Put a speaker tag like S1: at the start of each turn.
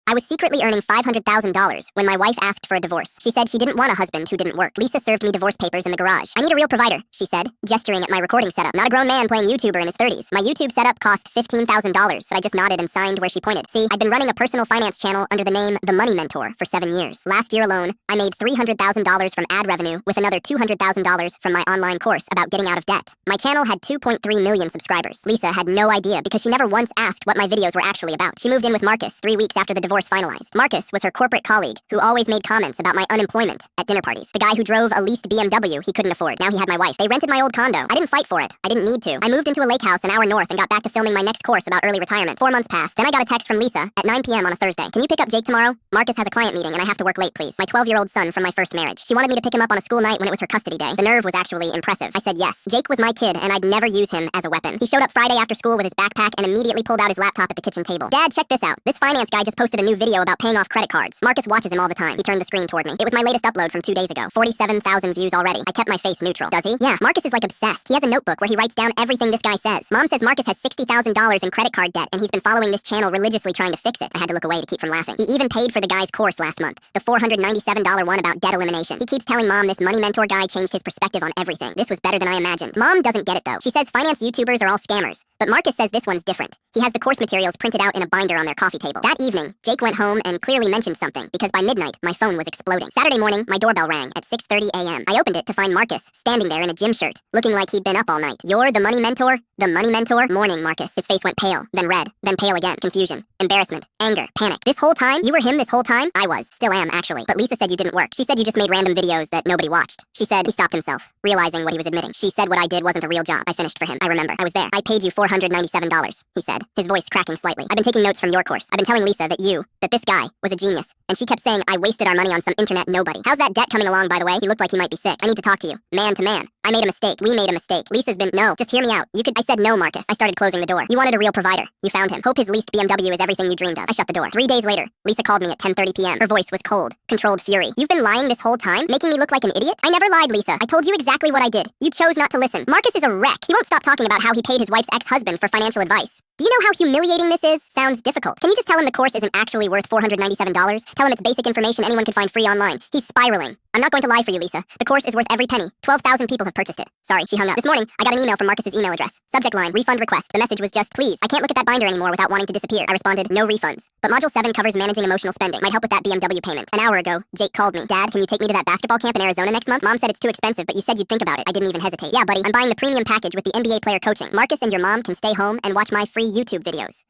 S1: I was secretly earning $500,000 when my wife asked for a divorce. She said she didn't want a husband who didn't work. Lisa served me divorce papers in the garage. I need a real provider, she said, gesturing at my recording setup. Not a grown man playing YouTuber in his 30s. My YouTube setup cost $15,000, so I just nodded and signed where she pointed. See, I'd been running a personal finance channel under the name The Money Mentor for 7 years. Last year alone, I made $300,000 from ad revenue with another $200,000 from my online course about getting out of debt. My channel had 2.3 million subscribers. Lisa had no idea because she never once asked what my videos were actually about. She moved in with Marcus 3 weeks after the divorce finalized. Marcus was her corporate colleague who always made comments about my unemployment at dinner parties. The guy who drove a leased BMW he couldn't afford. Now he had my wife. They rented my old condo. I didn't fight for it. I didn't need to. I moved into a lake house an hour north and got back to filming my next course about early retirement. 4 months passed. Then I got a text from Lisa at 9 p.m. on a Thursday. Can you pick up Jake tomorrow? Marcus has a client meeting and I have to work late, please. My 12-year-old son from my first marriage. She wanted me to pick him up on a school night when it was her custody day. The nerve was actually impressive. I said yes. Jake was my kid and I'd never use him as a weapon. He showed up Friday after school with his backpack and immediately pulled out his laptop at the kitchen table. Dad, check this out. This finance guy just posted a new video about paying off credit cards. Marcus watches him all the time. He turned the screen toward me. It was my latest upload from 2 days ago. 47,000 views already. I kept my face neutral. Does he? Yeah, Marcus is like obsessed. He has a notebook where he writes down everything this guy says. Mom says Marcus has $60,000 in credit card debt and he's been following this channel religiously trying to fix it. I had to look away to keep from laughing. He even paid for the guy's course last month. The $497 one about debt elimination. He keeps telling Mom this money mentor guy changed his perspective on everything. This was better than I imagined. Mom doesn't get it though. She says finance YouTubers are all scammers. But Marcus says this one's different. He has the course materials printed out in a binder on their coffee table. That evening, Jake went home and clearly mentioned something because by midnight, my phone was exploding. Saturday morning, my doorbell rang at 6:30 a.m. I opened it to find Marcus standing there in a gym shirt, looking like he'd been up all night. You're the money mentor? The money mentor? Morning, Marcus. His face went pale, then red, then pale again. Confusion, embarrassment, anger, panic. This whole time? You were him this whole time? I was. Still am, actually. But Lisa said you didn't work. She said you just made random videos that nobody watched. She said he stopped himself, realizing what he was admitting. She said what I did wasn't a real job. I finished for him. I remember. I was there. I paid you $497, he said, his voice cracking slightly. I've been taking notes from your course. I've been telling Lisa that this guy was a genius. And she kept saying I wasted our money on some internet nobody. How's that debt coming along, by the way? He looked like he might be sick. I need to talk to you. Man to man. I made a mistake. We made a mistake. Lisa's been— No, just hear me out. I said no, Marcus. I started closing the door. You wanted a real provider. You found him. Hope his leased BMW is everything you dreamed of. I shut the door. 3 days later, Lisa called me at 10:30 p.m. Her voice was cold, controlled fury. You've been lying this whole time, making me look like an idiot? I never lied, Lisa. I told you exactly what I did. You chose not to listen. Marcus is a wreck. He won't stop talking about how he paid his wife's ex-husband for financial advice. Do you know how humiliating this is? Sounds difficult. Can you just tell him the course isn't actually worth $497? Tell him it's basic information anyone can find free online. He's spiraling. I'm not going to lie for you, Lisa. The course is worth every penny. 12,000 people have purchased it. Sorry, she hung up. This morning, I got an email from Marcus's email address. Subject line, refund request. The message was just, please, I can't look at that binder anymore without wanting to disappear. I responded, no refunds. But Module 7 covers managing emotional spending. Might help with that BMW payment. An hour ago, Jake called me. Dad, can you take me to that basketball camp in Arizona next month? Mom said it's too expensive, but you said you'd think about it. I didn't even hesitate. Yeah, buddy, I'm buying the premium package with the NBA player coaching. Marcus and your mom can stay home and watch my free YouTube videos.